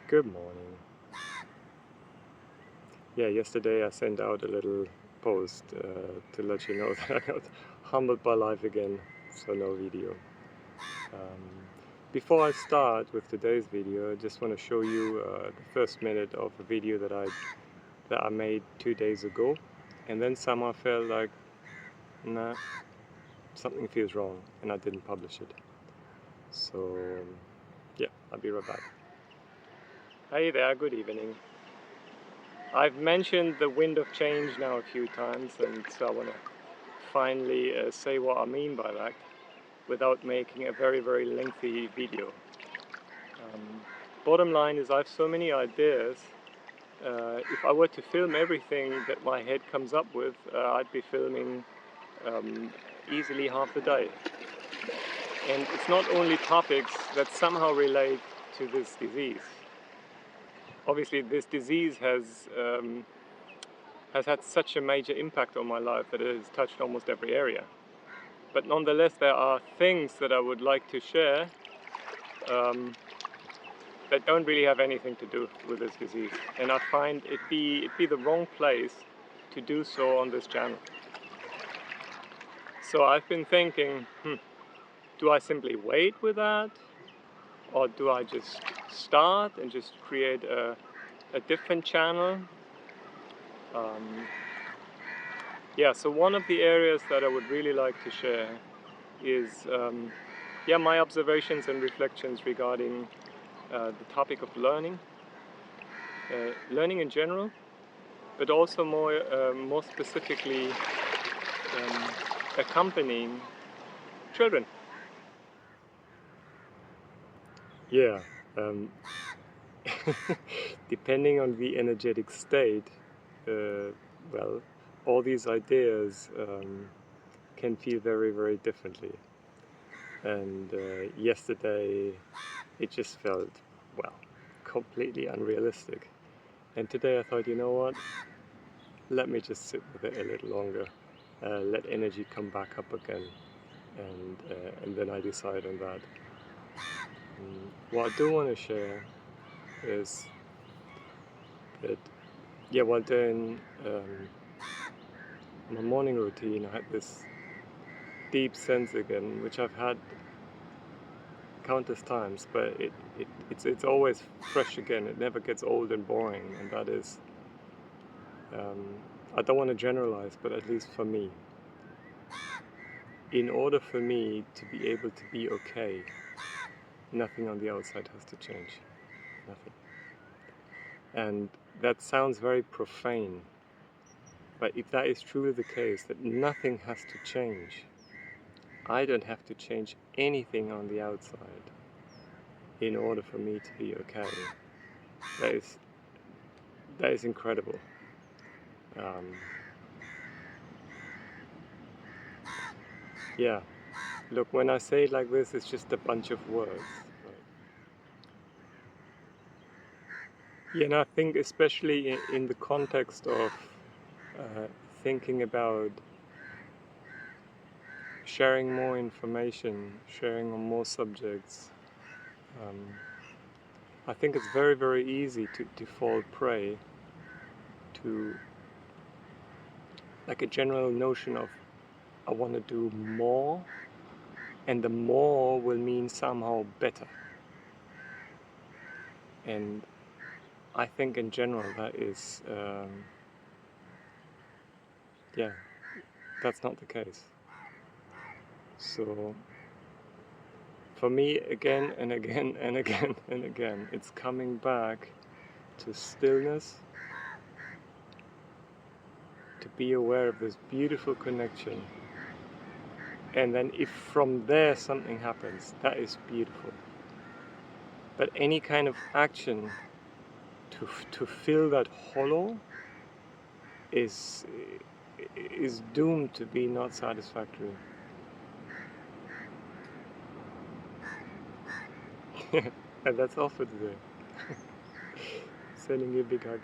Good morning. Yeah, yesterday I sent out a little post to let you know that I got humbled by life again, so no video. Um, Before I start with today's video, I just want to show you the first minute of a video that I made 2 days ago, and then somehow felt like, nah, something feels wrong, and I didn't publish it. So, yeah, I'll be right back. Hey there, good evening. I've mentioned the wind of change now a few times, and so I want to finally say what I mean by that without making a very, very lengthy video. Bottom line is I have so many ideas. If I were to film everything that my head comes up with, I'd be filming easily half the day. And it's not only topics that somehow relate to this disease. Obviously, this disease has had such a major impact on my life that it has touched almost every area. But nonetheless, there are things that I would like to share that don't really have anything to do with this disease. And I find it be the wrong place to do so on this channel. So I've been thinking, do I simply wait with that? Or do I just start and just create a different channel? Yeah, so one of the areas that I would really like to share is my observations and reflections regarding the topic of learning in general, but also more specifically accompanying children. Yeah, depending on the energetic state, well, all these ideas can feel very, very differently. And yesterday it just felt, well, completely unrealistic. And today I thought, you know what, let me just sit with it a little longer, let energy come back up again, and then I decide on that. What I do want to share is that, yeah, while doing my morning routine, I had this deep sense again, which I've had countless times, but it's always fresh again. It never gets old and boring, and that is, I don't want to generalize, but at least for me, in order for me to be able to be okay, nothing on the outside has to change. Nothing. And that sounds very profane, but if that is truly the case, that nothing has to change, I don't have to change anything on the outside in order for me to be okay. That is incredible. Yeah, look, when I say it like this, it's just a bunch of words. Right? Yeah, and I think especially in the context of thinking about sharing more information, sharing on more subjects, I think it's very, very easy to fall prey to like a general notion of I want to do more, and the more will mean somehow better. And I think in general that is, that's not the case. So for me, again and again and again and again, it's coming back to stillness, to be aware of this beautiful connection. And then if from there something happens, that is beautiful. But any kind of action to fill that hollow is doomed to be not satisfactory. And that's all for today. Sending you a big hug.